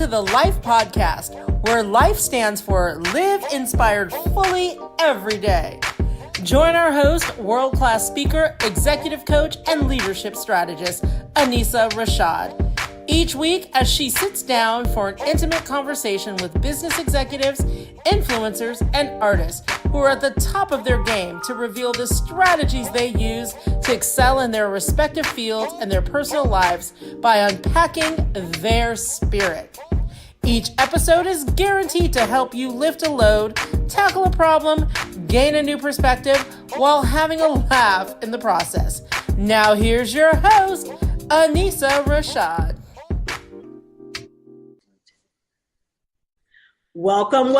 to the Life Podcast, where life stands for Live Inspired Fully Every Day. Join our host, world-class speaker, executive coach, and leadership strategist, Anissa Rashad. Each week, as she sits down for an intimate conversation with business executives, influencers, and artists who are at the top of their game to reveal the strategies they use to excel in their respective fields and their personal lives by unpacking their spirit. Each episode is guaranteed to help you lift a load, tackle a problem, gain a new perspective, while having a laugh in the process. Now here's your host, Anissa Rashad. Welcome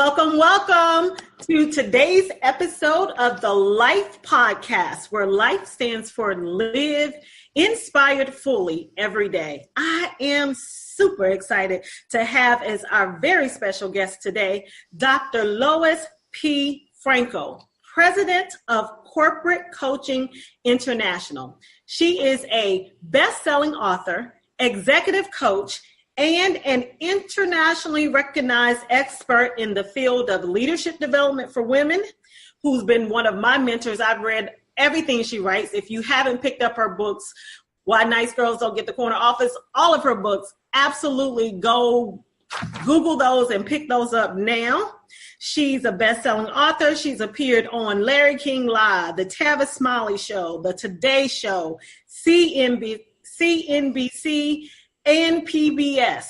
to today's episode of the Life Podcast, where life stands for Live Inspired Fully Every Day. I am super excited to have as our very special guest today, Dr. Lois P. Frankel, President of Corporate Coaching International. She is a best-selling author, executive coach, and an internationally recognized expert in the field of leadership development for women, who's been one of my mentors. I've read everything she writes. If you haven't picked up her books, Why Nice Girls Don't Get the Corner Office, all of her books, absolutely go Google those and pick those up now. She's a best-selling author. She's appeared on Larry King Live, The Tavis Smiley Show, The Today Show, CNBC, and PBS.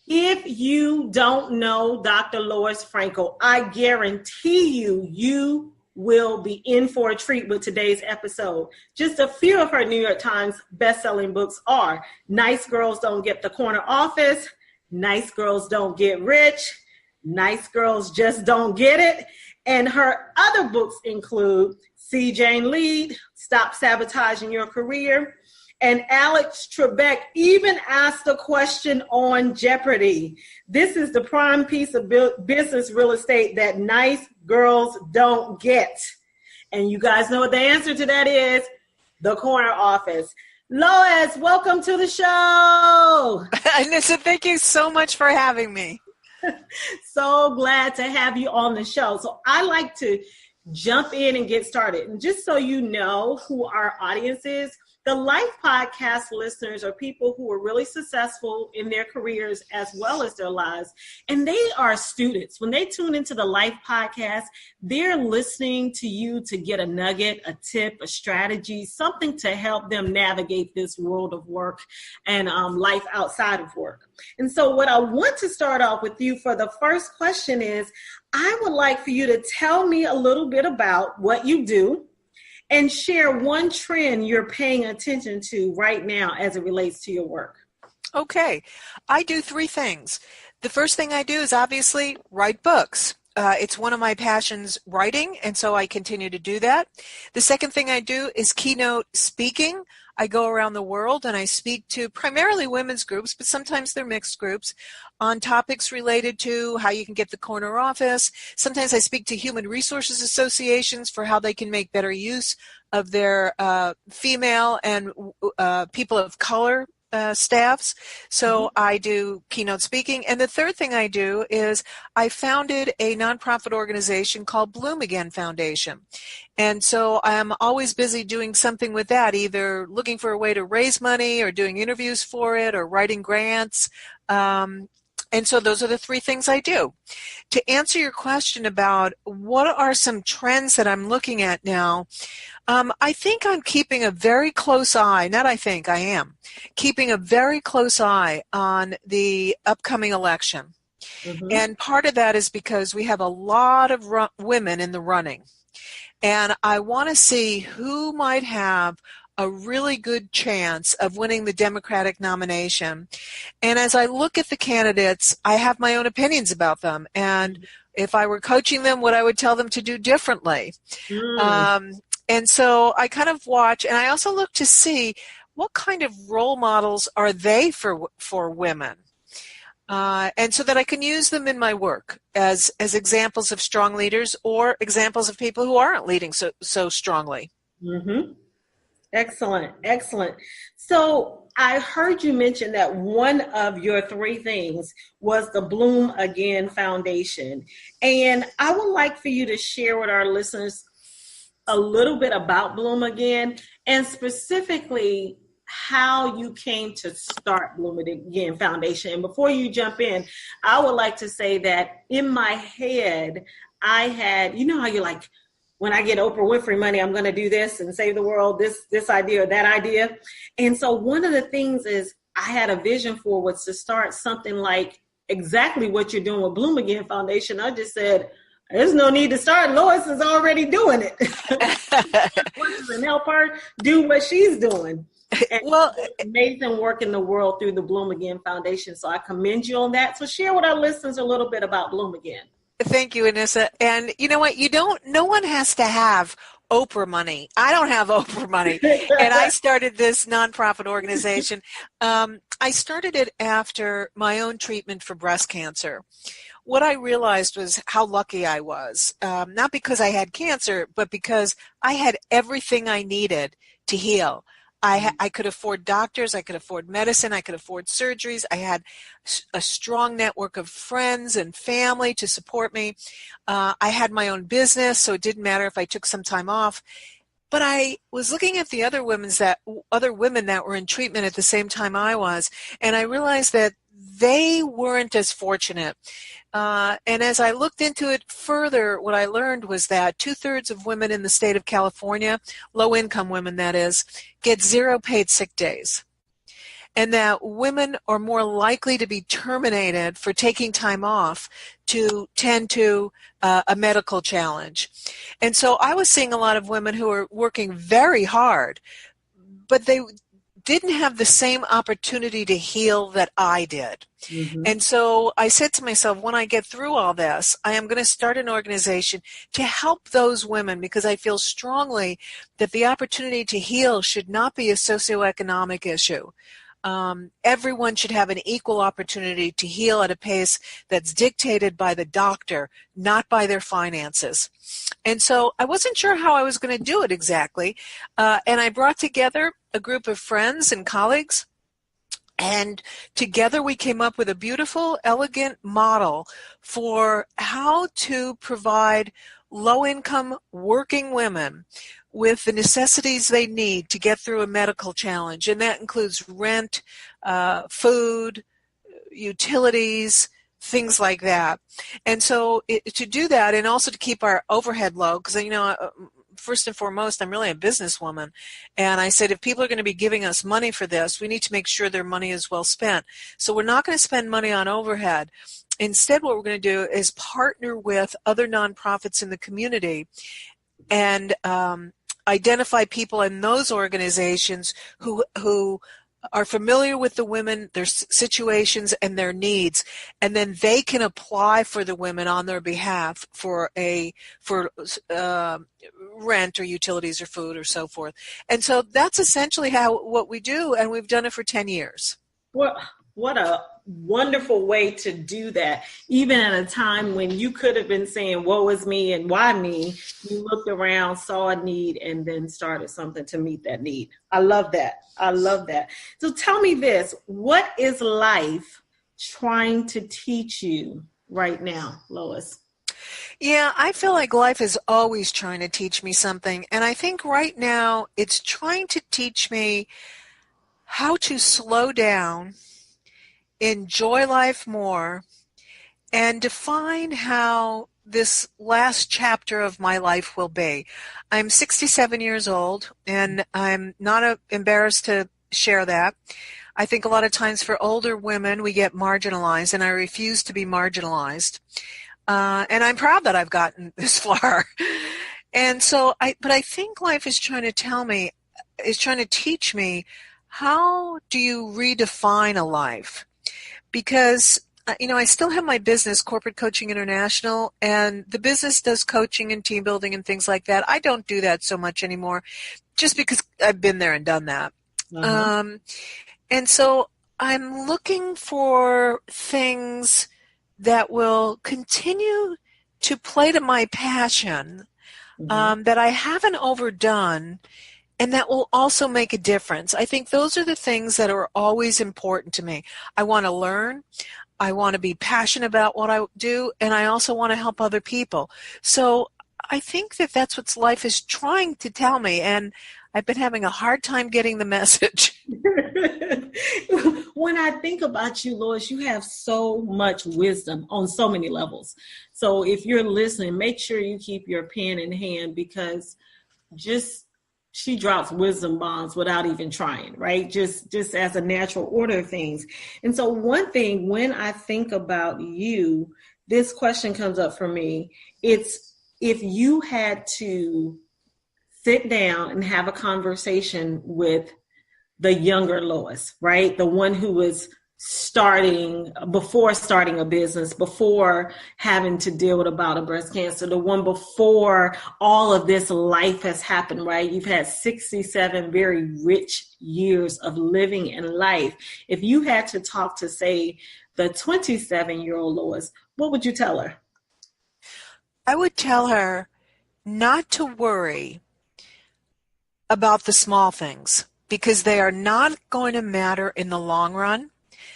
If you don't know Dr. Lois Frankel, I guarantee you will be in for a treat with today's episode. Just a few of her New York Times best-selling books are Nice Girls Don't Get the Corner Office, Nice Girls Don't Get Rich, Nice Girls Just Don't Get It, and her other books include See Jane Lead, Stop Sabotaging Your Career, and Alex Trebek even asked a question on Jeopardy. This is the prime piece of business real estate that nice girls don't get. And you guys know what the answer to that is: the corner office. Lois, welcome to the show. Anissa, thank you so much for having me. So glad to have you on the show. So I like to jump in and get started. And just so you know who our audience is, the Life Podcast listeners are people who are really successful in their careers as well as their lives. And they are students. When they tune into the Life Podcast, they're listening to you to get a nugget, a tip, a strategy, something to help them navigate this world of work and life outside of work. And so what I want to start off with you for the first question is, I would like for you to tell me a little bit about what you do and share one trend you're paying attention to right now as it relates to your work. Okay. I do three things. The first thing I do is obviously write books. It's one of my passions, writing, and so I continue to do that. The second thing I do is keynote speaking. I go around the world and I speak to primarily women's groups, but sometimes they're mixed groups, on topics related to how you can get the corner office. Sometimes I speak to human resources associations for how they can make better use of their female and people of color staffs. So I do keynote speaking. And the third thing I do is I founded a nonprofit organization called Bloom Again Foundation. And so I'm always busy doing something with that, either looking for a way to raise money or doing interviews for it or writing grants. And so those are the three things I do. To answer your question about what are some trends that I'm looking at now, I think I'm keeping a very close eye, I am, keeping a very close eye on the upcoming election. Mm-hmm. And part of that is because we have a lot of women in the running. And I want to see who might have a really good chance of winning the Democratic nomination. And as I look at the candidates, I have my own opinions about them. And if I were coaching them, what I would tell them to do differently. And so I kind of watch, and I also look to see what kind of role models are they for women. And so that I can use them in my work as examples of strong leaders or examples of people who aren't leading so strongly. Mm-hmm. Excellent. So I heard you mention that one of your three things was the Bloom Again Foundation. And I would like for you to share with our listeners a little bit about Bloom Again and specifically how you came to start Bloom Again Foundation. And before you jump in, I would like to say that in my head, I had, you know how you're like, when I get Oprah Winfrey money, I'm going to do this and save the world, this idea or that idea. And so one of the things is I had a vision for was to start something like exactly what you're doing with Bloom Again Foundation. I just said, there's no need to start. Lois is already doing it. And help her do what she's doing. And well, amazing work in the world through the Bloom Again Foundation. So I commend you on that. So share with our listeners a little bit about Bloom Again. Thank you, Anissa. And you know what? No one has to have Oprah money. I don't have Oprah money. And I started this nonprofit organization. I started it after my own treatment for breast cancer. What I realized was how lucky I was, not because I had cancer, but because I had everything I needed to heal. I could afford doctors, I could afford medicine, I could afford surgeries. I had a strong network of friends and family to support me. I had my own business, so it didn't matter if I took some time off. But I was looking at the other women that were in treatment at the same time I was, and I realized that they weren't as fortunate. And as I looked into it further, what I learned was that 2/3 of women in the state of California, low-income women that is, get 0 paid sick days. And that women are more likely to be terminated for taking time off to tend to a medical challenge. And so I was seeing a lot of women who are working very hard, but they didn't have the same opportunity to heal that I did. Mm-hmm. And so I said to myself, when I get through all this, I am going to start an organization to help those women, because I feel strongly that the opportunity to heal should not be a socioeconomic issue. Everyone should have an equal opportunity to heal at a pace that's dictated by the doctor, not by their finances. And so I wasn't sure how I was going to do it exactly. And I brought together a group of friends and colleagues, and together we came up with a beautiful, elegant model for how to provide low-income working women with the necessities they need to get through a medical challenge. And that includes rent, food, utilities, things like that. And so to do that, and also to keep our overhead low, because, first and foremost, I'm really a businesswoman. And I said, if people are going to be giving us money for this, we need to make sure their money is well spent. So we're not going to spend money on overhead. Instead, what we're going to do is partner with other nonprofits in the community and identify people in those organizations who are familiar with the women, their situations, and their needs, and then they can apply for the women on their behalf for rent or utilities or food or so forth. And so that's essentially what we do, and we've done it for 10 years. What a wonderful way to do that. Even at a time when you could have been saying, woe is me and why me, you looked around, saw a need, and then started something to meet that need. I love that. I love that. So tell me this, what is life trying to teach you right now, Lois? Yeah, I feel like life is always trying to teach me something. And I think right now it's trying to teach me how to slow down, enjoy life more, and define how this last chapter of my life will be. I'm 67 years old, and I'm not embarrassed to share that. I think a lot of times for older women, we get marginalized, and I refuse to be marginalized. And I'm proud that I've gotten this far. And so, but I think life is trying to teach me, how do you redefine a life? Because, I still have my business, Corporate Coaching International, and the business does coaching and team building and things like that. I don't do that so much anymore, just because I've been there and done that. Uh-huh. And so I'm looking for things that will continue to play to my passion, that I haven't overdone, And that will also make a difference. I think those are the things that are always important to me. I want to learn. I want to be passionate about what I do, and I also want to help other people. So I think that that's what life is trying to tell me, and I've been having a hard time getting the message. When I think about you, Lois, you have so much wisdom on so many levels. So if you're listening, make sure you keep your pen in hand, because just she drops wisdom bombs without even trying, right? Just as a natural order of things. And so one thing, when I think about you, this question comes up for me. It's, if you had to sit down and have a conversation with the younger Lois, right? The one who was before starting a business, before having to deal with a bout of breast cancer, the one before all of this life has happened, right? You've had 67 very rich years of living in life. If you had to talk to, say, the 27-year-old Lois, what would you tell her? I would tell her not to worry about the small things, because they are not going to matter in the long run.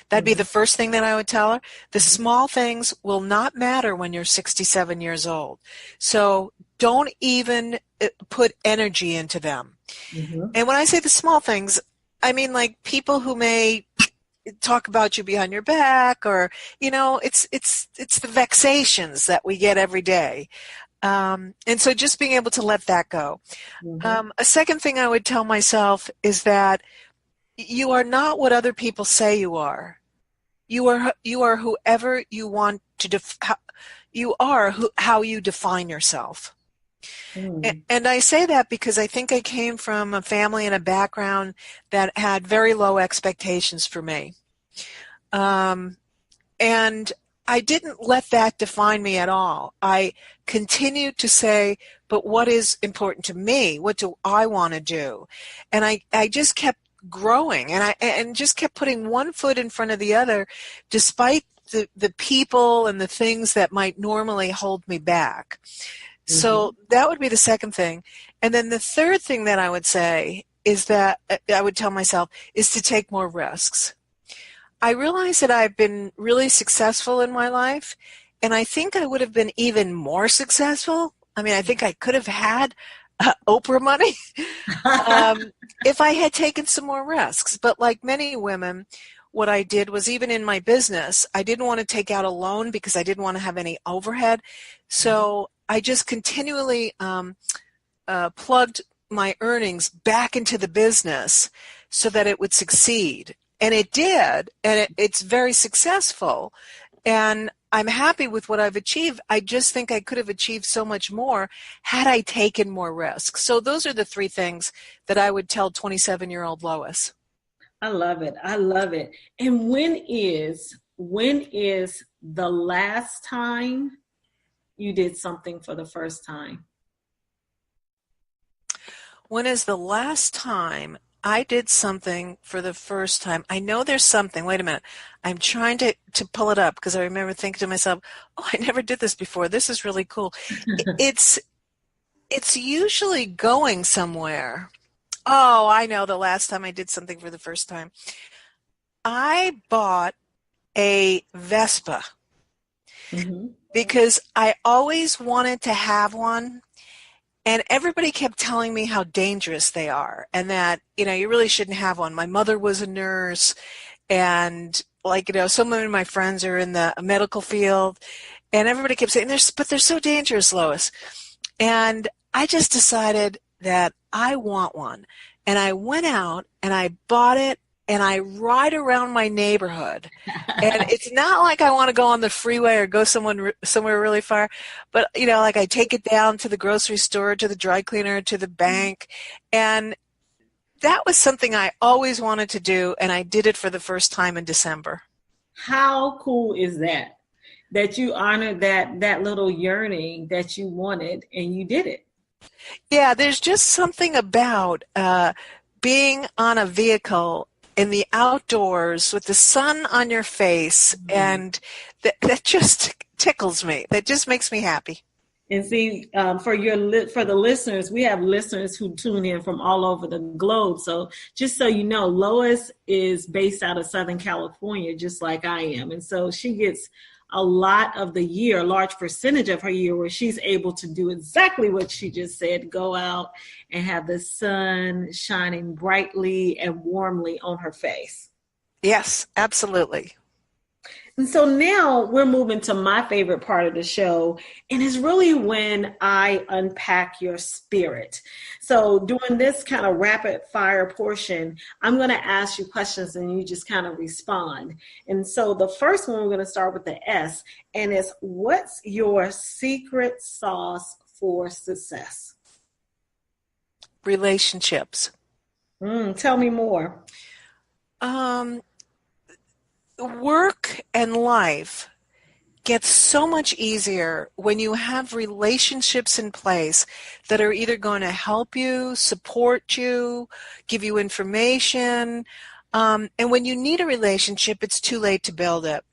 That'd be the first thing that I would tell her. The small things will not matter when you're 67 years old. So don't even put energy into them. Mm-hmm. And when I say the small things, I mean like people who may talk about you behind your back, or, it's the vexations that we get every day. And so just being able to let that go. Mm-hmm. A second thing I would tell myself is that you are not what other people say you are. You are whoever you want to how you define yourself. And I say that because I think I came from a family and a background that had very low expectations for me. And I didn't let that define me at all. I continued to say, but what is important to me? What do I want to do? And I just kept growing, and just kept putting one foot in front of the other, despite the people and the things that might normally hold me back. Mm-hmm. So that would be the second thing. And then the third thing that I would say is that I would tell myself is to take more risks. I realize that I've been really successful in my life, and I think I would have been even more successful. I mean, I think I could have had Oprah money if I had taken some more risks. But like many women, what I did was, even in my business, I didn't want to take out a loan because I didn't want to have any overhead. So I just continually plugged my earnings back into the business so that it would succeed. And it did, and it's very successful. And I'm happy with what I've achieved. I just think I could have achieved so much more had I taken more risks. So those are the three things that I would tell 27-year-old Lois. I love it. I love it. And when is the last time you did something for the first time? When is the last time I did something for the first time? I know there's something. Wait a minute. I'm trying to pull it up, because I remember thinking to myself, oh, I never did this before. This is really cool. It's usually going somewhere. Oh, I know the last time I did something for the first time. I bought a Vespa because I always wanted to have one. And everybody kept telling me how dangerous they are, and that, you really shouldn't have one. My mother was a nurse, and some of my friends are in the medical field, and everybody kept saying, but they're so dangerous, Lois. And I just decided that I want one. And I went out and I bought it, and I ride around my neighborhood. And it's not like I want to go on the freeway or go somewhere really far, but, I take it down to the grocery store, to the dry cleaner, to the bank. And that was something I always wanted to do, and I did it for the first time in December. How cool is that? That you honored that little yearning that you wanted, and you did it. Yeah, there's just something about being on a vehicle in the outdoors with the sun on your face, and that just tickles me. That just makes me happy. And see, for the listeners, we have listeners who tune in from all over the globe. So just so you know, Lois is based out of Southern California, just like I am. And so she gets a lot of the year, a large percentage of her year, where she's able to do exactly what she just said, go out and have the sun shining brightly and warmly on her face. Yes, absolutely. And so now we're moving to my favorite part of the show, and it's really when I unpack your spirit. So during this kind of rapid fire portion, I'm going to ask you questions and you just kind of respond. And so the first one, we're going to start with the S, and it's, what's your secret sauce for success? Relationships. Tell me more. Work and life gets so much easier when you have relationships in place that are either going to help you, support you, give you information. And when you need a relationship, it's too late to build it.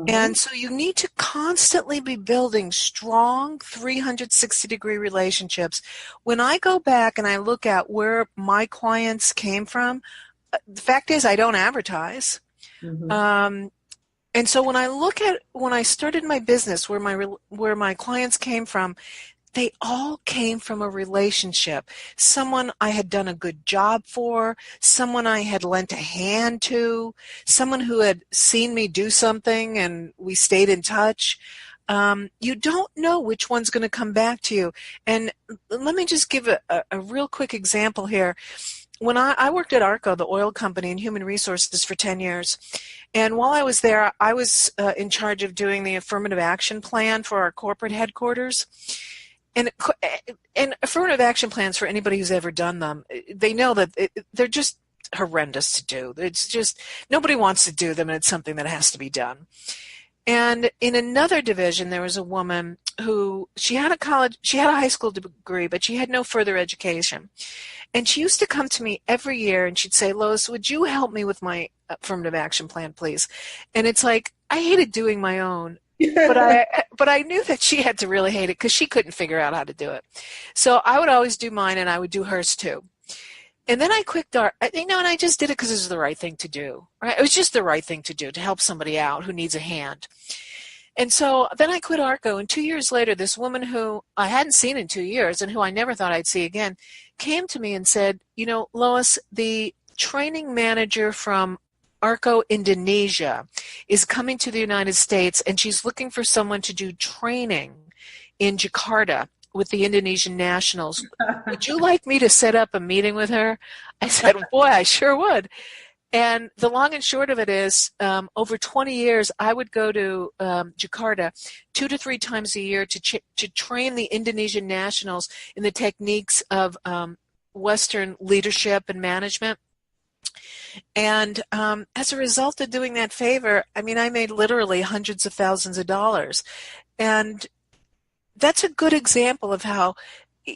And so you need to constantly be building strong 360-degree relationships. When I go back and I look at where my clients came from, the fact is I don't advertise. And so when I look at when I started my business, where my clients came from, they all came from a relationship. Someone I had done a good job for, someone I had lent a hand to, someone who had seen me do something and we stayed in touch. You don't know which one's going to come back to you. And let me just give a real quick example here. When I worked at ARCO, the oil company, in human resources for 10 years. And while I was there, I was in charge of doing the affirmative action plan for our corporate headquarters. And affirmative action plans, for anybody who's ever done them, they know that they're just horrendous to do. It's just, nobody wants to do them, and it's something that has to be done. And in another division, there was a woman who, she had a high school degree, but she had no further education. And she used to come to me every year and she'd say, Lois, would you help me with my affirmative action plan, please? And it's like, I hated doing my own, but I knew that she had to really hate it because she couldn't figure out how to do it. So I would always do mine and I would do hers too. And then I quit and I just did it because it was the right thing to do. Right? It was just the right thing to do, to help somebody out who needs a hand. And so then I quit ARCO, and 2 years later, this woman who I hadn't seen in 2 years and who I never thought I'd see again came to me and said, Lois, the training manager from ARCO Indonesia is coming to the United States, and she's looking for someone to do training in Jakarta with the Indonesian nationals. Would you like me to set up a meeting with her? I said, boy, I sure would. And the long and short of it is, over 20 years, I would go to Jakarta 2 to 3 times a year to train the Indonesian nationals in the techniques of Western leadership and management. And as a result of doing that favor, I made literally hundreds of thousands of dollars. And that's a good example of how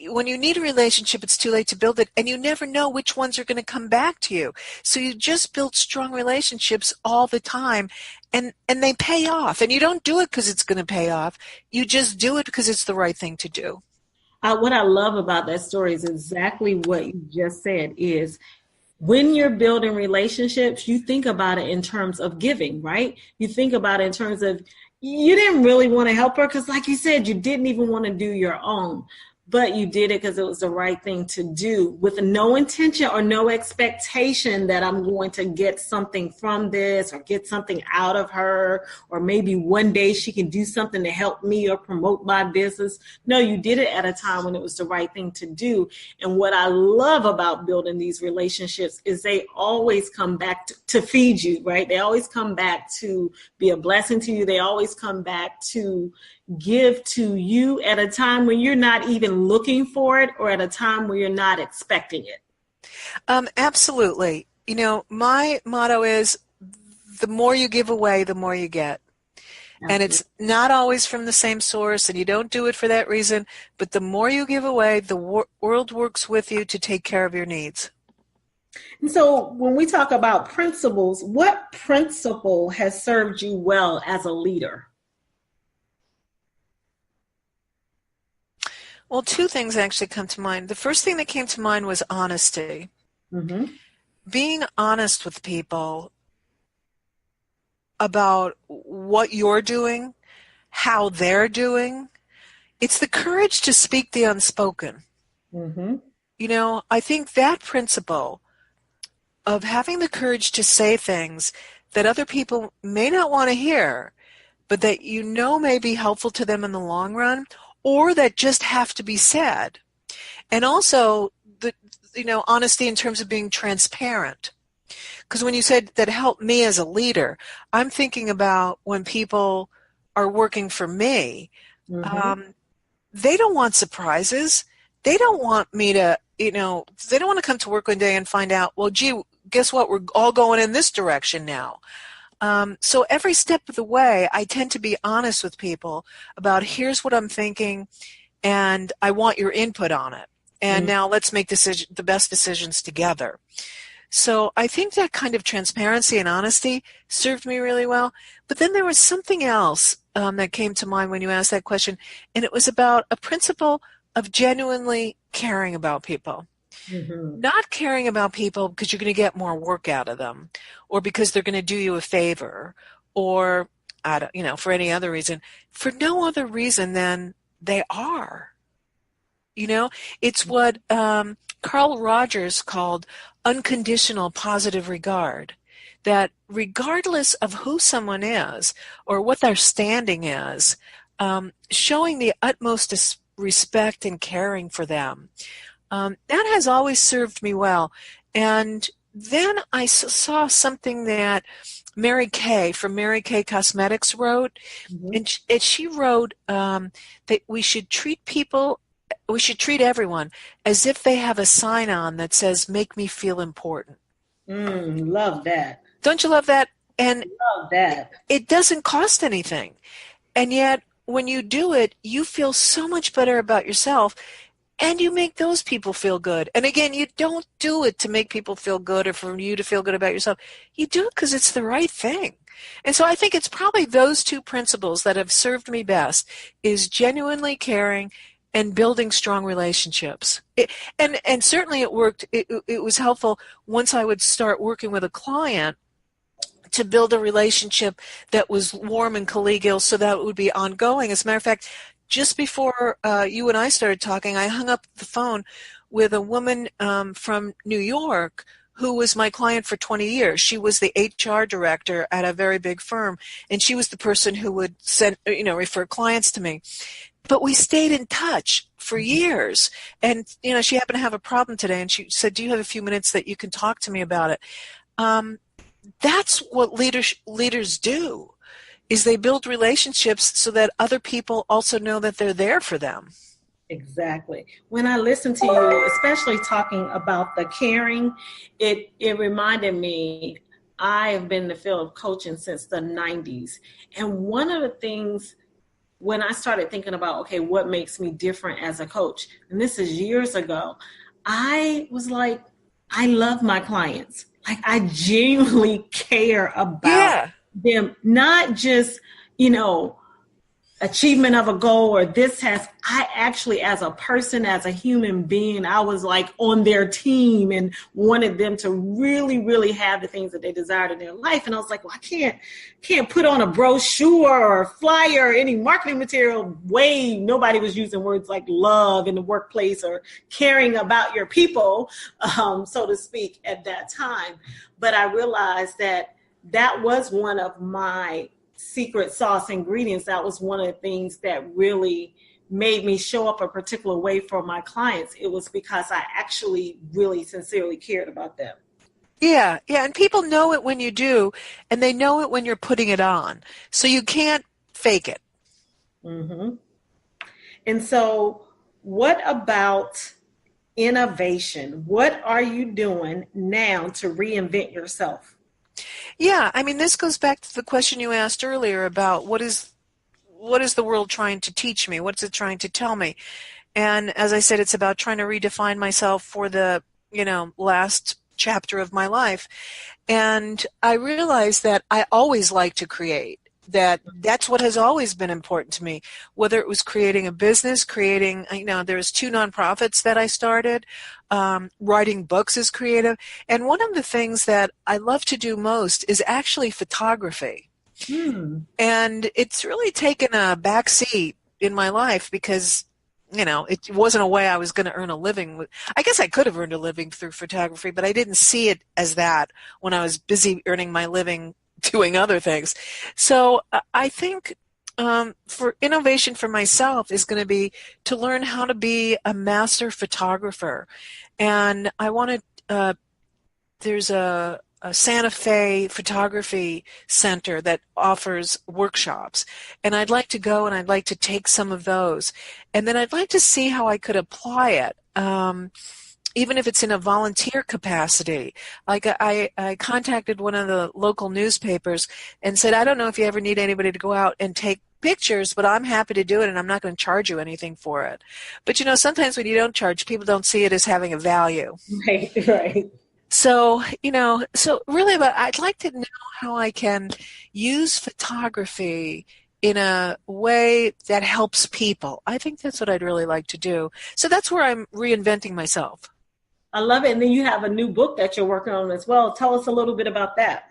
when you need a relationship, it's too late to build it, and you never know which ones are going to come back to you. So you just build strong relationships all the time, and they pay off. And you don't do it because it's going to pay off. You just do it because it's the right thing to do. What I love about that story is exactly what you just said is, when you're building relationships, you think about it in terms of giving, right? You think about it in terms of, you didn't really want to help her because, like you said, you didn't even want to do your own. But you did it because it was the right thing to do, with no intention or no expectation that I'm going to get something from this or get something out of her, or maybe one day she can do something to help me or promote my business. No, you did it at a time when it was the right thing to do. And what I love about building these relationships is they always come back to feed you, right? They always come back to be a blessing to you. They always come back to give to you at a time when you're not even looking for it, or at a time where you're not expecting it. Absolutely. My motto is, the more you give away, the more you get. Absolutely. And it's not always from the same source, and you don't do it for that reason, but the more you give away, the world works with you to take care of your needs. And so when we talk about principles, what principle has served you well as a leader? Absolutely. Well, two things actually come to mind. The first thing that came to mind was honesty. Mm-hmm. Being honest with people about what you're doing, how they're doing. It's the courage to speak the unspoken. Mm-hmm. I think that principle of having the courage to say things that other people may not want to hear, but that may be helpful to them in the long run, or that just have to be said. And also, honesty in terms of being transparent. Because when you said that helped me as a leader, I'm thinking about when people are working for me, Mm-hmm. they don't want surprises. They don't want me to, they don't want to come to work one day and find out, well, gee, guess what? We're all going in this direction now. So every step of the way, I tend to be honest with people about here's what I'm thinking, and I want your input on it. And now let's make the best decisions together. So I think that kind of transparency and honesty served me really well. But then there was something else that came to mind when you asked that question, and it was about a principle of genuinely caring about people. Mm-hmm. Not caring about people because you're going to get more work out of them, or because they're going to do you a favor, or for any other reason, for no other reason than they are. It's what Carl Rogers called unconditional positive regard. That regardless of who someone is or what their standing is, showing the utmost respect and caring for them. That has always served me well. And then I saw something that Mary Kay from Mary Kay Cosmetics wrote, Mm-hmm. and she wrote that we should treat everyone as if they have a sign on that says, "Make me feel important." Love that. Don't you love that? And Love that. it doesn't cost anything. And yet, when you do it, you feel so much better about yourself, and you make those people feel good. And again, you don't do it to make people feel good or for you to feel good about yourself. You do it because it's the right thing. And so I think it's probably those two principles that have served me best, is genuinely caring and building strong relationships. And certainly it worked. It was helpful once I would start working with a client to build a relationship that was warm and collegial so that it would be ongoing. As a matter of fact, just before you and I started talking, I hung up the phone with a woman from New York who was my client for 20 years. She was the HR director at a very big firm, and she was the person who would refer clients to me. But we stayed in touch for years. And, she happened to have a problem today, and she said, "Do you have a few minutes that you can talk to me about it?" That's what leaders do, is they build relationships so that other people also know that they're there for them. Exactly. When I listened to you, especially talking about the caring, it reminded me, I have been in the field of coaching since the 90s. And one of the things when I started thinking about, okay, what makes me different as a coach, and this is years ago, I was like, I love my clients. Like, I genuinely care about them, not just, achievement of a goal or I actually, as a person, as a human being, I was like on their team and wanted them to really, really have the things that they desired in their life. And I was like, well, I can't put on a brochure or a flyer or any marketing material. Nobody was using words like love in the workplace or caring about your people, so to speak, at that time. But I realized that was one of my secret sauce ingredients. That was one of the things that really made me show up a particular way for my clients. It was because I actually really sincerely cared about them. Yeah. And people know it when you do, and they know it when you're putting it on. So you can't fake it. Mm-hmm. And so what about innovation? What are you doing now to reinvent yourself? Yeah, this goes back to the question you asked earlier about what is the world trying to teach me? What's it trying to tell me? And as I said, it's about trying to redefine myself for the, last chapter of my life. And I realized that I always like to create. that's what has always been important to me, whether it was creating a business, there's 2 nonprofits that I started, writing books is creative. And one of the things that I love to do most is actually photography. And it's really taken a back seat in my life because, it wasn't a way I was going to earn a living. I guess I could have earned a living through photography, but I didn't see it as that when I was busy earning my living doing other things. So I think for innovation for myself is going to be to learn how to be a master photographer. And I want to, there's a Santa Fe photography center that offers workshops. And I'd like to go and I'd like to take some of those. And then I'd like to see how I could apply it. Even if it's in a volunteer capacity. Like I contacted one of the local newspapers and said, I don't know if you ever need anybody to go out and take pictures, but I'm happy to do it and I'm not going to charge you anything for it. But sometimes when you don't charge, people don't see it as having a value. Right. So, so really, but I'd like to know how I can use photography in a way that helps people. I think that's what I'd really like to do. So that's where I'm reinventing myself. I love it. And then you have a new book that you're working on as well. Tell us a little bit about that.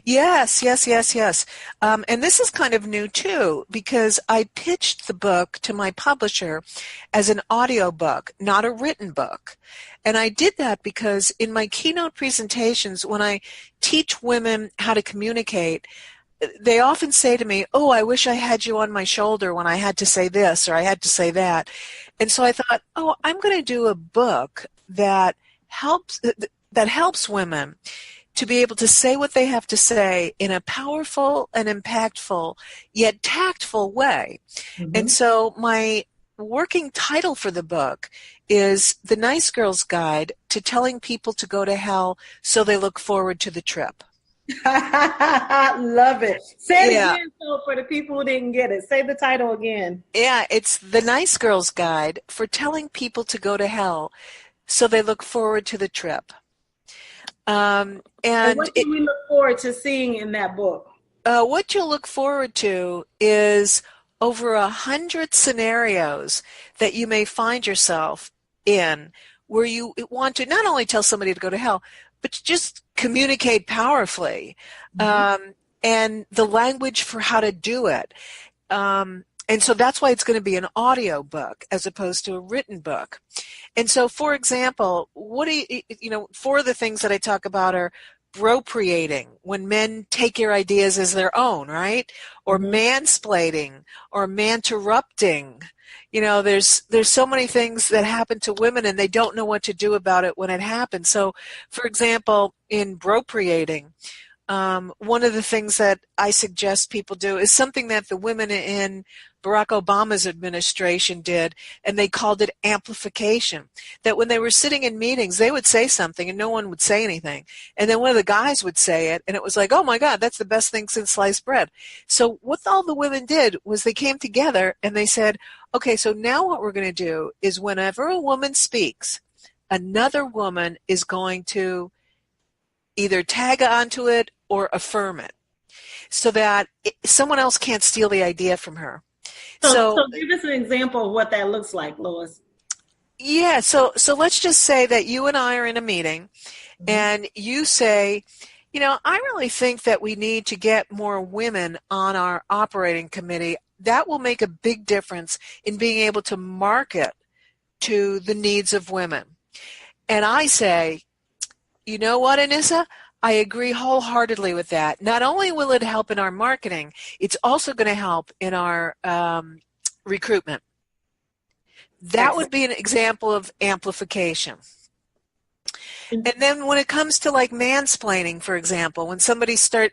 Yes. And this is kind of new too, because I pitched the book to my publisher as an audio book, not a written book. And I did that because in my keynote presentations, when I teach women how to communicate, they often say to me, oh, I wish I had you on my shoulder when I had to say this or I had to say that. And so I thought, I'm going to do a book that helps women to be able to say what they have to say in a powerful and impactful yet tactful way. Mm-hmm. And so my working title for the book is The Nice Girl's Guide to Telling People to Go to Hell So They Look Forward to the Trip. Love it. Say it again so for the people who didn't get it. Say the title again. Yeah, it's The Nice Girl's Guide for Telling People to Go to Hell So They Look Forward to the Trip. And what can we look forward to seeing in that book? What you'll look forward to is over 100 scenarios that you may find yourself in where you want to not only tell somebody to go to hell, but to just communicate powerfully, and the language for how to do it. And so that's why it's going to be an audio book as opposed to a written book. And so, for example, four of the things that I talk about are bropriating, when men take your ideas as their own, right? Or mansplaining, or manterrupting. There's so many things that happen to women and they don't know what to do about it when it happens. So, for example, in bropriating, one of the things that I suggest people do is something that the women in Barack Obama's administration did, and they called it amplification. That when they were sitting in meetings, they would say something and no one would say anything. And then one of the guys would say it, and it was like, oh my God, that's the best thing since sliced bread. So what all the women did was they came together and they said, okay, so now what we're going to do is whenever a woman speaks, another woman is going to either tag onto it or affirm it so that someone else can't steal the idea from her. So give us an example of what that looks like, Lois. Yeah, so let's just say that you and I are in a meeting and you say, I really think that we need to get more women on our operating committee. That will make a big difference in being able to market to the needs of women. And I say, you know what, Anissa? I agree wholeheartedly with that. Not only will it help in our marketing, it's also going to help in our recruitment. That would be an example of amplification. And then when it comes to like mansplaining, for example, when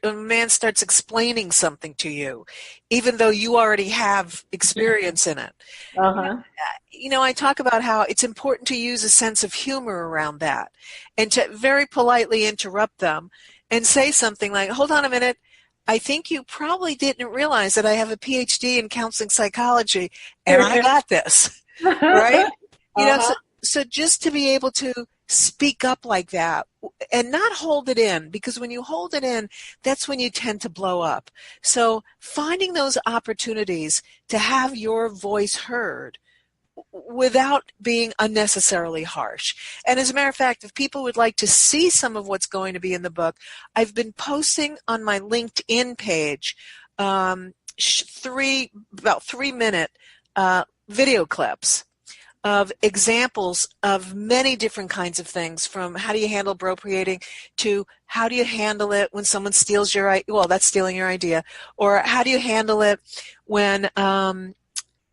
a man starts explaining something to you, even though you already have experience in it, I talk about how it's important to use a sense of humor around that and to very politely interrupt them and say something like, hold on a minute, I think you probably didn't realize that I have a PhD in counseling psychology and I got this, right? So just to be able to speak up like that and not hold it in, because when you hold it in, that's when you tend to blow up. So finding those opportunities to have your voice heard without being unnecessarily harsh. And as a matter of fact, if people would like to see some of what's going to be in the book, I've been posting on my LinkedIn page about 3-minute video clips of examples of many different kinds of things, from how do you handle appropriating to how do you handle it when someone steals that's stealing your idea, or how do you handle it when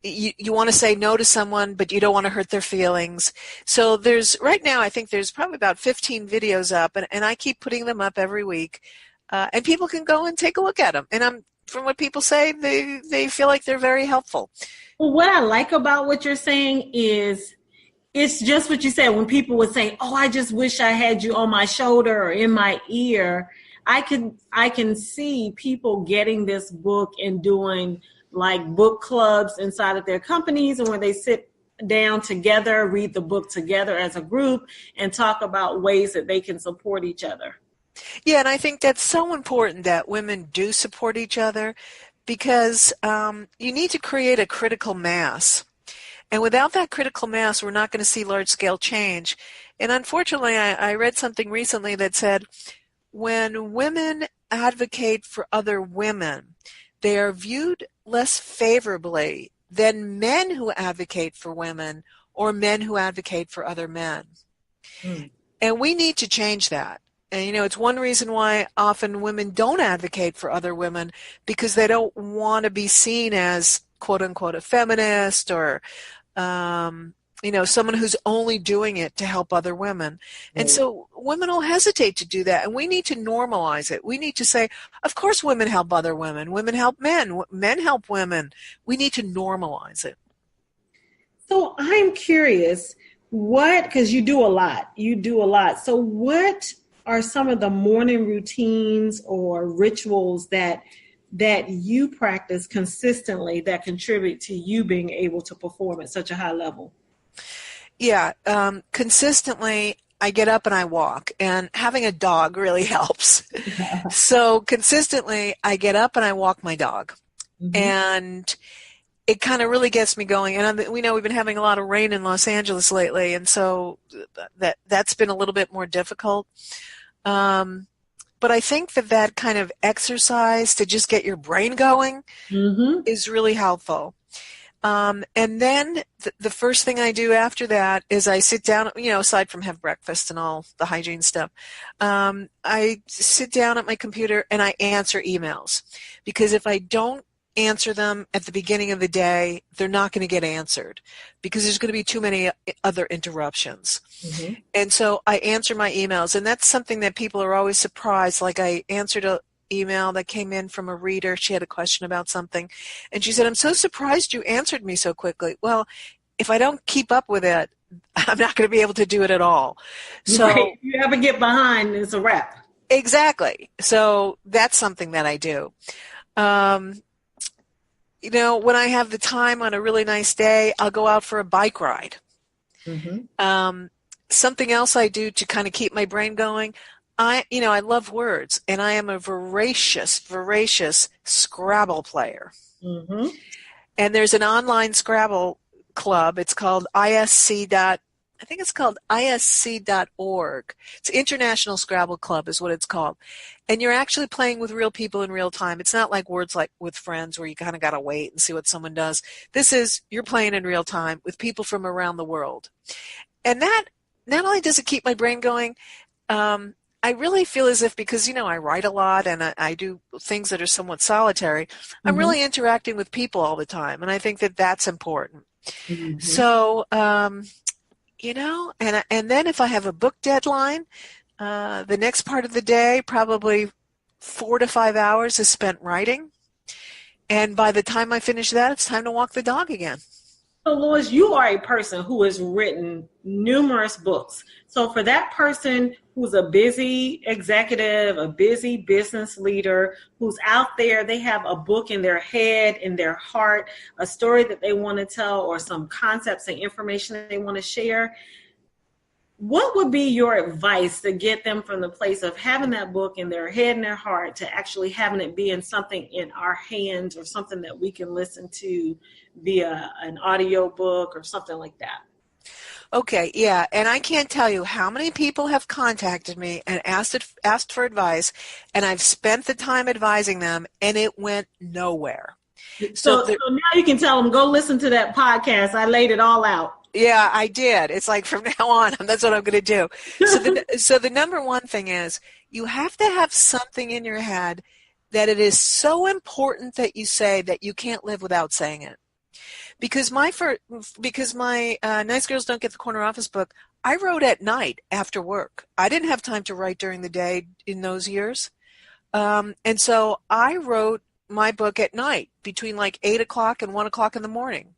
you want to say no to someone, but you don't want to hurt their feelings. So right now, I think there's probably about 15 videos up, and I keep putting them up every week. And people can go and take a look at them. And from what people say, they feel like they're very helpful. Well, what I like about what you're saying is it's just what you said. When people would say, oh, I just wish I had you on my shoulder or in my ear, I can see people getting this book and doing like book clubs inside of their companies, and where they sit down together, read the book together as a group, and talk about ways that they can support each other. Yeah, and I think that's so important that women do support each other, because you need to create a critical mass. And without that critical mass, we're not going to see large-scale change. And unfortunately, I read something recently that said when women advocate for other women, they are viewed less favorably than men who advocate for women or men who advocate for other men. And we need to change that. And, it's one reason why often women don't advocate for other women, because they don't want to be seen as, quote unquote, a feminist or, someone who's only doing it to help other women. And so women will hesitate to do that. And we need to normalize it. We need to say, of course women help other women. Women help men. Men help women. We need to normalize it. So I'm curious, because you do a lot. So what are some of the morning routines or rituals that you practice consistently that contribute to you being able to perform at such a high level? Yeah, consistently I get up and I walk, and having a dog really helps. So consistently I get up and I walk my dog. Mm-hmm. And it kind of really gets me going. And we know we've been having a lot of rain in Los Angeles lately, and so that's been a little bit more difficult. But I think that kind of exercise to just get your brain going is really helpful. And then the first thing I do after that is I sit down, aside from have breakfast and all the hygiene stuff, I sit down at my computer and I answer emails. Because if I don't answer them at the beginning of the day, they're not going to get answered, because there's going to be too many other interruptions. Mm-hmm. And so I answer my emails, and that's something that people are always surprised. Like, I answered an email that came in from a reader. She had a question about something, and she said, I'm so surprised you answered me so quickly. Well, if I don't keep up with it, I'm not going to be able to do it at all. So right. You ever get behind, it's a wrap. Exactly. So that's something that I do. When I have the time on a really nice day, I'll go out for a bike ride. Mm-hmm. Something else I do to kind of keep my brain going, I love words, and I am a voracious Scrabble player. Mm-hmm. And there's an online Scrabble club. It's called ISC.org. It's International Scrabble Club is what it's called. And you're actually playing with real people in real time. It's not like Words Like with Friends where you kind of got to wait and see what someone does. You're playing in real time with people from around the world. And that, not only does it keep my brain going, I really feel as if, because, I write a lot and I do things that are somewhat solitary, I'm really interacting with people all the time. And I think that that's important. Mm-hmm. So, and then if I have a book deadline, the next part of the day, probably 4 to 5 hours is spent writing. And by the time I finish that, it's time to walk the dog again. So, Lois, you are a person who has written numerous books. So for that person who's a busy executive, a busy business leader, who's out there, they have a book in their head, in their heart, a story that they want to tell, or some concepts and information that they want to share. what would be your advice to get them from the place of having that book in their head and their heart to actually having it being something in our hands or something that we can listen to via an audio book or something like that? Okay, yeah, and I can't tell you how many people have contacted me and asked for advice, and I've spent the time advising them, and it went nowhere. So now you can tell them, go listen to that podcast. I laid it all out. Yeah, I did. It's like from now on, that's what I'm going to do. So the number one thing is you have to have something in your head that it is so important that you say that you can't live without saying it. Because my Nice Girls Don't Get the Corner Office book, I wrote at night after work. I didn't have time to write during the day in those years. And so I wrote my book at night between like 8 o'clock and 1 o'clock in the morning.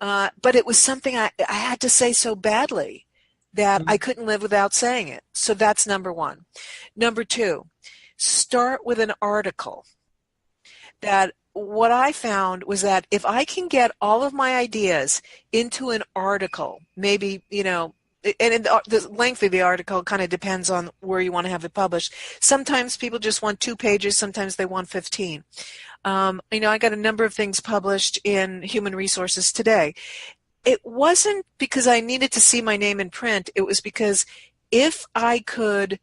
But it was something I had to say so badly that I couldn't live without saying it. So that's number one. Number two, start with an article. That what I found was that if I can get all of my ideas into an article, maybe, and the length of the article kind of depends on where you want to have it published. Sometimes people just want 2 pages, sometimes they want 15. I got a number of things published in Human Resources Today. It wasn't because I needed to see my name in print. It was because if I could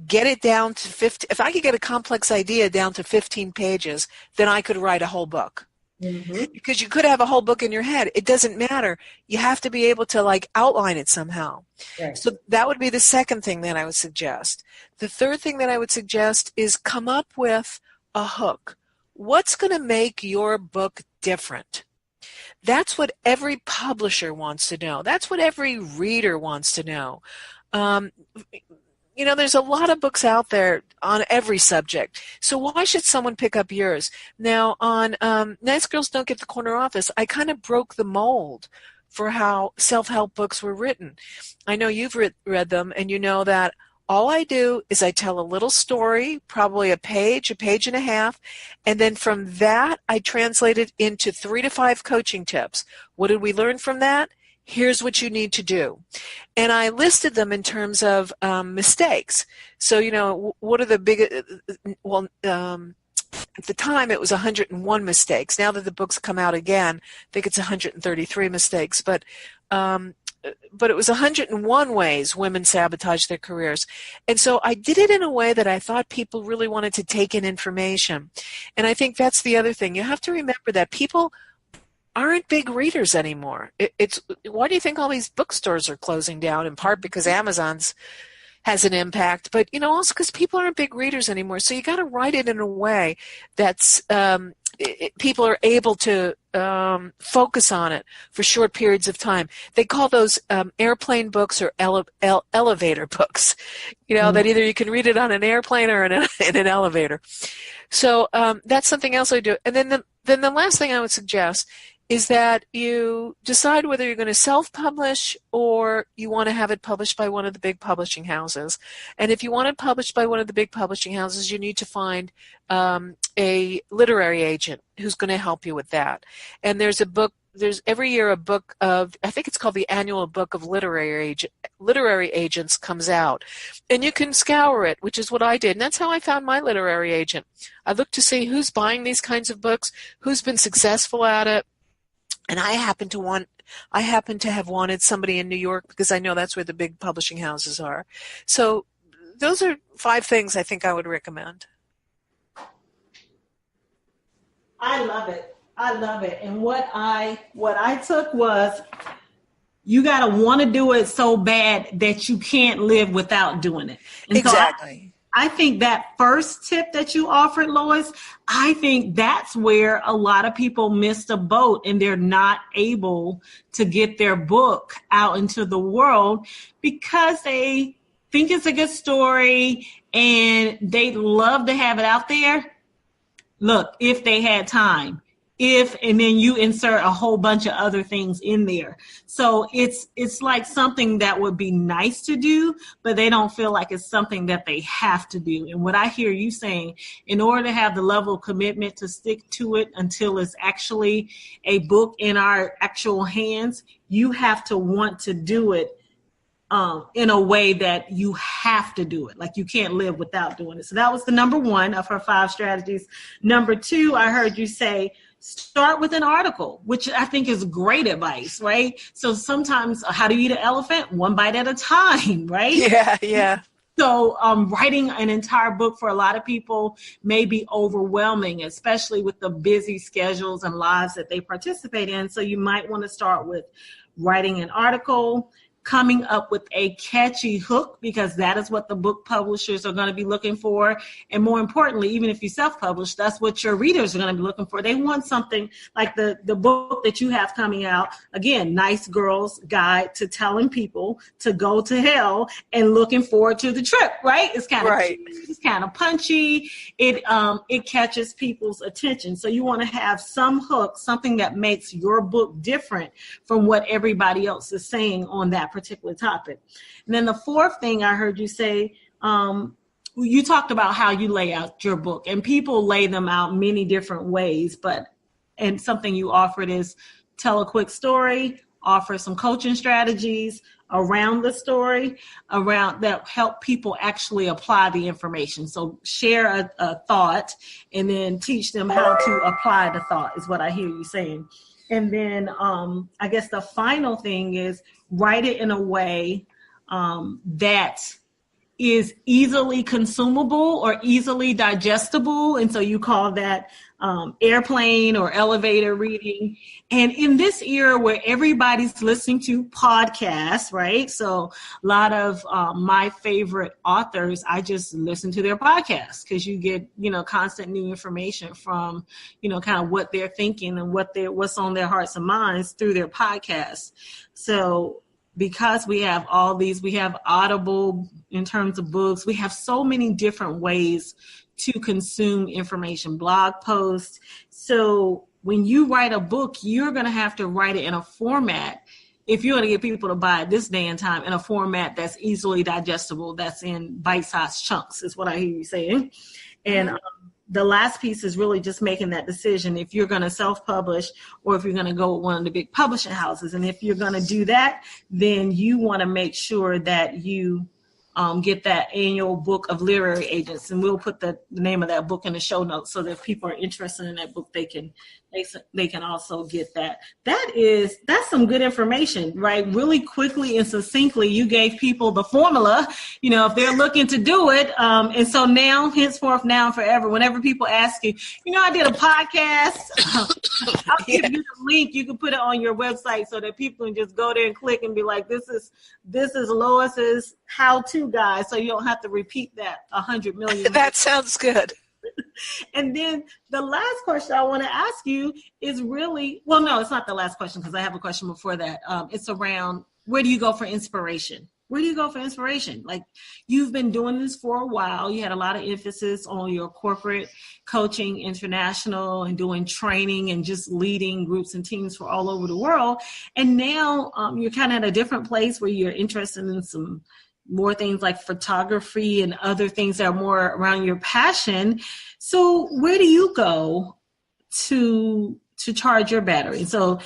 get it down to 50, if I could get a complex idea down to 15 pages, then I could write a whole book. Mm-hmm. Because you could have a whole book in your head. It doesn't matter. You have to be able to outline it somehow. Right. So that would be the second thing that I would suggest. The third thing that I would suggest is come up with a hook. What's going to make your book different? That's what every publisher wants to know. That's what every reader wants to know. There's a lot of books out there on every subject. So why should someone pick up yours? Now, on Nice Girls Don't Get the Corner Office, I kind of broke the mold for how self-help books were written. I know you've read them, and you know that all I do is I tell a little story, probably a page and a half, and then from that, I translate it into 3 to 5 coaching tips. What did we learn from that? Here's what you need to do. And I listed them in terms of mistakes. So, what are the big, at the time it was 101 mistakes. Now that the book's come out again, I think it's 133 mistakes. But it was 101 ways women sabotage their careers. And so I did it in a way that I thought people really wanted to take in information. And I think that's the other thing. You have to remember that people aren't big readers anymore. Why do you think all these bookstores are closing down? In part because Amazon's has an impact, but also because people aren't big readers anymore. So you got to write it in a way that's people are able to focus on it for short periods of time. They call those airplane books or elevator books. That either you can read it on an airplane or in an elevator. So that's something else I do. And then the last thing I would suggest is that you decide whether you're going to self-publish or you want to have it published by one of the big publishing houses. And if you want it published by one of the big publishing houses, you need to find a literary agent who's going to help you with that. And there's every year a book of, I think it's called the Annual Book of Literary Agents comes out. And you can scour it, which is what I did. And that's how I found my literary agent. I looked to see who's buying these kinds of books, who's been successful at it. And I happen to have wanted somebody in New York because I know that's where the big publishing houses are. So those are 5 things I think I would recommend. I love it. And what I took was you got to want to do it so bad that you can't live without doing it. And exactly. So I think that first tip that you offered, Lois, I think that's where a lot of people missed a boat and they're not able to get their book out into the world because they think it's a good story and they'd love to have it out there. Look, if they had time. And then you insert a whole bunch of other things in there. So it's like something that would be nice to do, but they don't feel like it's something that they have to do. And what I hear you saying, in order to have the level of commitment to stick to it until it's actually a book in our actual hands, you have to want to do it in a way that you have to do it. Like you can't live without doing it. So that was the number one of her 5 strategies. Number 2, I heard you say, start with an article, which I think is great advice, right? So sometimes, how do you eat an elephant? One bite at a time, right? Yeah. So writing an entire book for a lot of people may be overwhelming, especially with the busy schedules and lives that they participate in. So you might want to start with writing an article, coming up with a catchy hook, because that is what the book publishers are going to be looking for. And more importantly, even if you self-publish, that's what your readers are going to be looking for. They want something like the book that you have coming out. Again, Nice Girl's Guide to Telling People to Go to Hell and Looking Forward to the Trip, right? It's kind of Right. cute, it's kind of punchy. It catches people's attention. So you want to have some hook, something that makes your book different from what everybody else is saying on that particular topic. And then the 4th thing I heard you say, you talked about how you lay out your book, and people lay them out many different ways, and something you offered is tell a quick story, offer some coaching strategies around the story, around that help people actually apply the information. So share a thought and then teach them how to apply the thought is what I hear you saying. And then I guess the final thing is write it in a way that is easily consumable or easily digestible. And so you call that airplane or elevator reading. And in this era where everybody's listening to podcasts, right? So a lot of my favorite authors, I just listen to their podcasts because you get, constant new information from, kind of what they're thinking and what's on their hearts and minds through their podcasts. So because we have all these, we have Audible in terms of books, we have so many different ways to consume information, blog posts. So when you write a book, you're going to have to write it in a format, if you're going to get people to buy it this day and time, in a format that's easily digestible, that's in bite-sized chunks, is what I hear you saying. And the last piece is really just making that decision if you're going to self-publish or if you're going to go with one of the big publishing houses. And if you're going to do that, then you want to make sure that you get that annual book of literary agents. And we'll put the name of that book in the show notes so that if people are interested in that book, they can also get that. That's some good information, right? Really quickly and succinctly, you gave people the formula, if they're looking to do it. And so now, henceforth, now and forever, whenever people ask you, I did a podcast, I'll give you the link. You can put it on your website so that people can just go there and click and be like, this is Lois's how-to guide. So you don't have to repeat that 100 million. That sounds good. And then the last question I want to ask you is really, well, no, it's not the last question because I have a question before that. It's around, where do you go for inspiration? Where do you go for inspiration? Like, you've been doing this for a while. You had a lot of emphasis on your corporate coaching, international, and doing training and just leading groups and teams for all over the world. And now you're kind of at a different place where you're interested in some more things like photography and other things that are more around your passion. So where do you go to charge your battery? So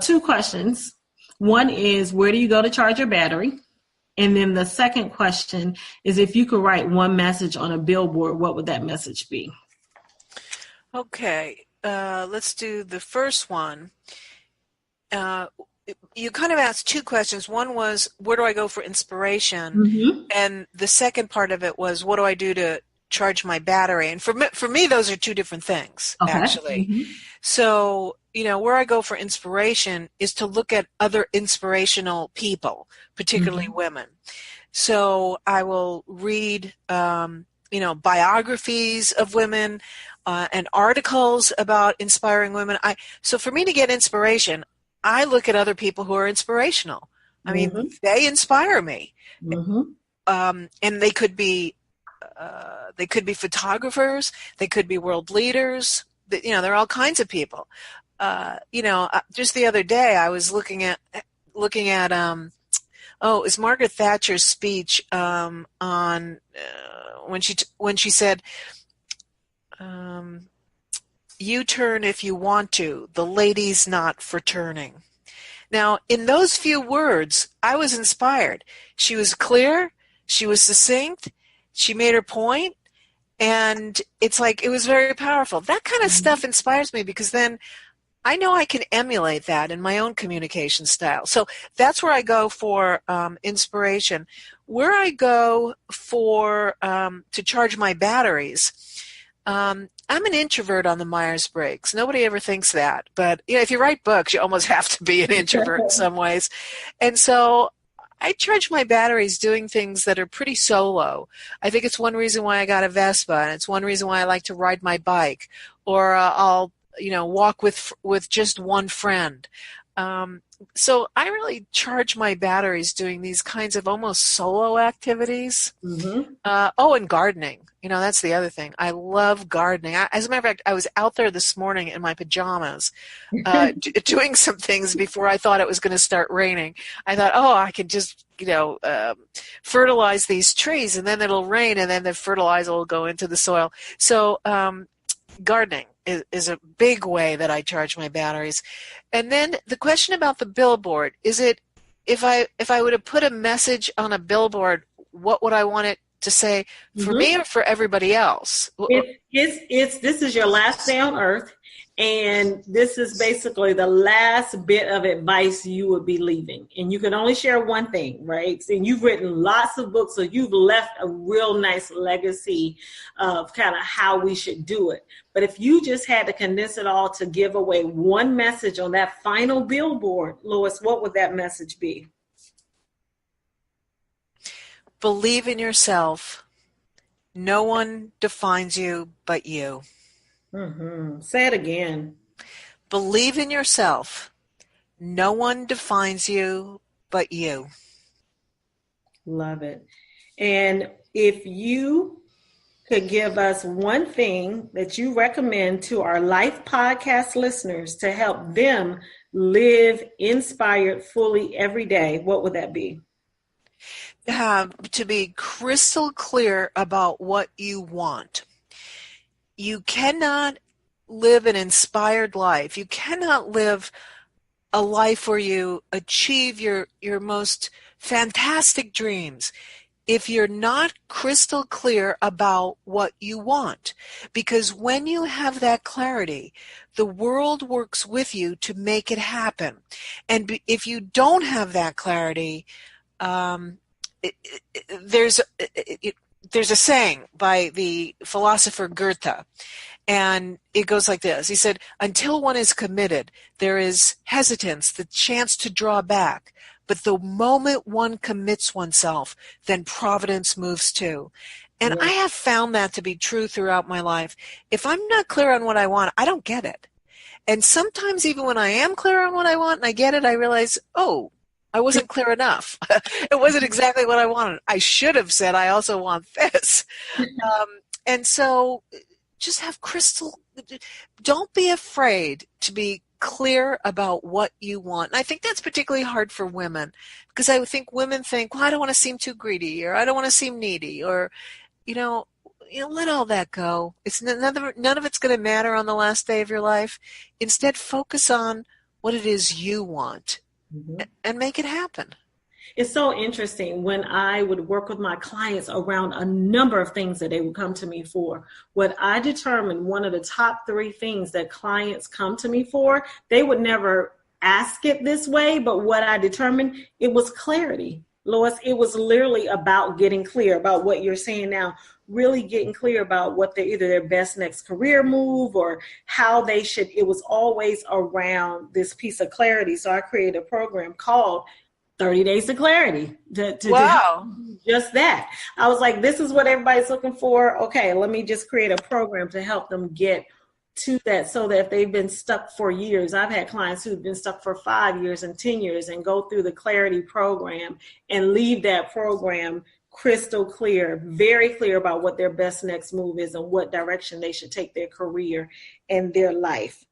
2 questions. One is, where do you go to charge your battery? And then the second question is, if you could write one message on a billboard, what would that message be? Okay, let's do the first one. You kind of asked 2 questions. One was, where do I go for inspiration? Mm-hmm. And the second part of it was, what do I do to charge my battery? And for me, those are 2 different things, actually. Mm-hmm. So, where I go for inspiration is to look at other inspirational people, particularly women. So I will read, biographies of women and articles about inspiring women. So for me to get inspiration, I look at other people who are inspirational. I mean, they inspire me. And they could be photographers. They could be world leaders. There are all kinds of people. Just the other day, I was looking at it was Margaret Thatcher's speech on when she said, "You turn if you want to. The lady's not for turning." Now, in those few words, I was inspired. She was clear, she was succinct, she made her point, and it's like it was very powerful. That kind of stuff inspires me because then I know I can emulate that in my own communication style. So that's where I go for inspiration. Where I go for to charge my batteries, I'm an introvert on the Myers-Briggs. Nobody ever thinks that. But if you write books, you almost have to be an introvert in some ways. And so I charge my batteries doing things that are pretty solo. I think it's one reason why I got a Vespa, and it's one reason why I like to ride my bike, or I'll walk with just one friend. So I really charge my batteries doing these kinds of almost solo activities. And gardening. That's the other thing. I love gardening. As a matter of fact, I was out there this morning in my pajamas doing some things before I thought it was going to start raining. I thought, I could just, fertilize these trees, and then it'll rain, and then the fertilizer will go into the soil. So gardening is a big way that I charge my batteries. And then the question about the billboard, is it, if I were to put a message on a billboard, what would I want it to say, for me or for everybody else? This is your last day on earth, and this is basically the last bit of advice you would be leaving. And you can only share one thing, right? And you've written lots of books, so you've left a real nice legacy of kind of how we should do it. But if you just had to condense it all to give away one message on that final billboard, Lois, what would that message be? Believe in yourself. No one defines you but you. Say it again. Believe in yourself. No one defines you but you. Love it. And if you could give us one thing that you recommend to our Life Podcast listeners to help them live inspired fully every day, what would that be? To be crystal clear about what you want. You cannot live an inspired life. You cannot live a life where you achieve your most fantastic dreams if you're not crystal clear about what you want. Because when you have that clarity, the world works with you to make it happen. And if you don't have that clarity, there's a saying by the philosopher Goethe, and it goes like this. He said, until one is committed, there is hesitance, the chance to draw back. But the moment one commits oneself, then providence moves too. And I have found that to be true throughout my life. If I'm not clear on what I want, I don't get it. And sometimes even when I am clear on what I want and I get it, I realize, I wasn't clear enough. It wasn't exactly what I wanted. I should have said, I also want this. And so just have don't be afraid to be clear about what you want. And I think that's particularly hard for women, because I think women think, I don't want to seem too greedy, or I don't want to seem needy, or, let all that go. It's none of it's going to matter on the last day of your life. Instead, focus on what it is you want. And make it happen. It's so interesting when I would work with my clients around a number of things that they would come to me for. What I determined, one of the top 3 things that clients come to me for, they would never ask it this way, but what I determined, it was clarity. Lois, it was literally about getting clear about what you're saying now, really getting clear about what either their best next career move or how they should. It was always around this piece of clarity. So I created a program called 30 Days to Clarity to just that. I was like, this is what everybody's looking for. Okay, let me just create a program to help them get to that, so that if they've been stuck for years, I've had clients who've been stuck for 5 years and 10 years and go through the Clarity program and leave that program crystal clear, very clear about what their best next move is and what direction they should take their career and their life.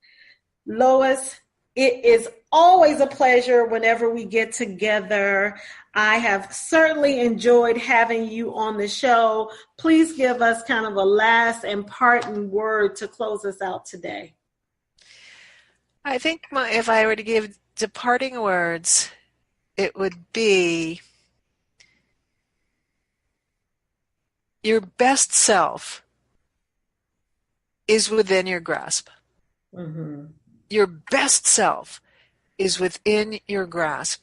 Lois, it is always a pleasure whenever we get together. I have certainly enjoyed having you on the show. Please give us kind of a last and parting word to close us out today. I think if I were to give departing words, it would be your best self is within your grasp. Mm-hmm. Your best self is within your grasp.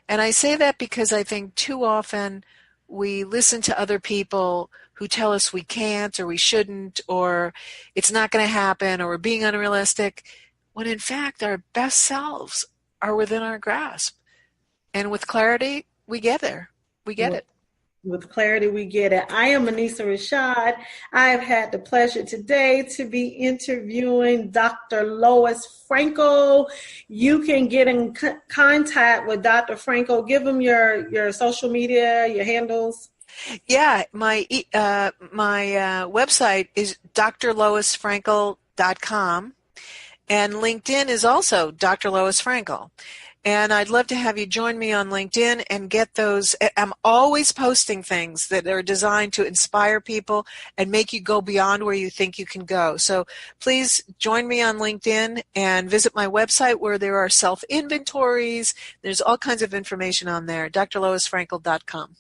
And I say that because I think too often we listen to other people who tell us we can't or we shouldn't or it's not going to happen or we're being unrealistic, when in fact our best selves are within our grasp. And with clarity, we get there. We get it. With clarity, we get it. I am Anissa Rashad. I have had the pleasure today to be interviewing Dr. Lois Frankel. You can get in contact with Dr. Frankel. Give them your social media, your handles. Yeah, my website is drloisfrankel.com, and LinkedIn is also Dr. Lois Frankel. And I'd love to have you join me on LinkedIn and get those. I'm always posting things that are designed to inspire people and make you go beyond where you think you can go. So please join me on LinkedIn and visit my website where there are self-inventories. There's all kinds of information on there, drloisfrankel.com.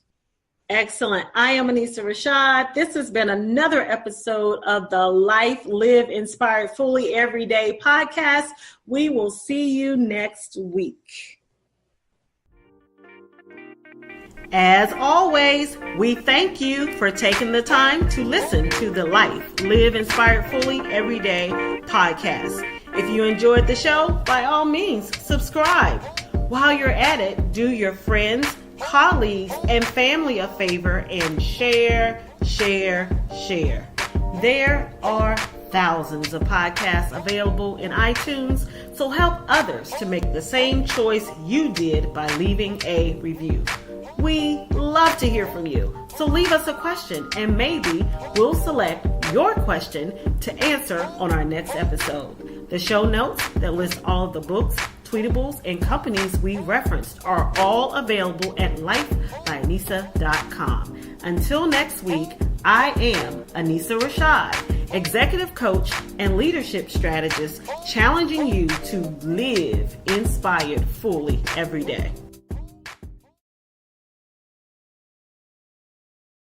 Excellent. I am Anissa Rashad. This has been another episode of the Life, Live, Inspired Fully Everyday podcast. We will see you next week. As always, we thank you for taking the time to listen to the Life, Live, Inspired Fully Everyday podcast. If you enjoyed the show, by all means, subscribe. While you're at it, do your friends, colleagues, and family a favor and share. There are thousands of podcasts available in iTunes, so help others to make the same choice you did by leaving a review. We love to hear from you, so leave us a question and maybe we'll select your question to answer on our next episode. The show notes that list all of the books, tweetables, and companies we referenced are all available at lifebyAnissa.com. Until next week, I am Anissa Rashad, executive coach and leadership strategist, challenging you to live inspired fully every day.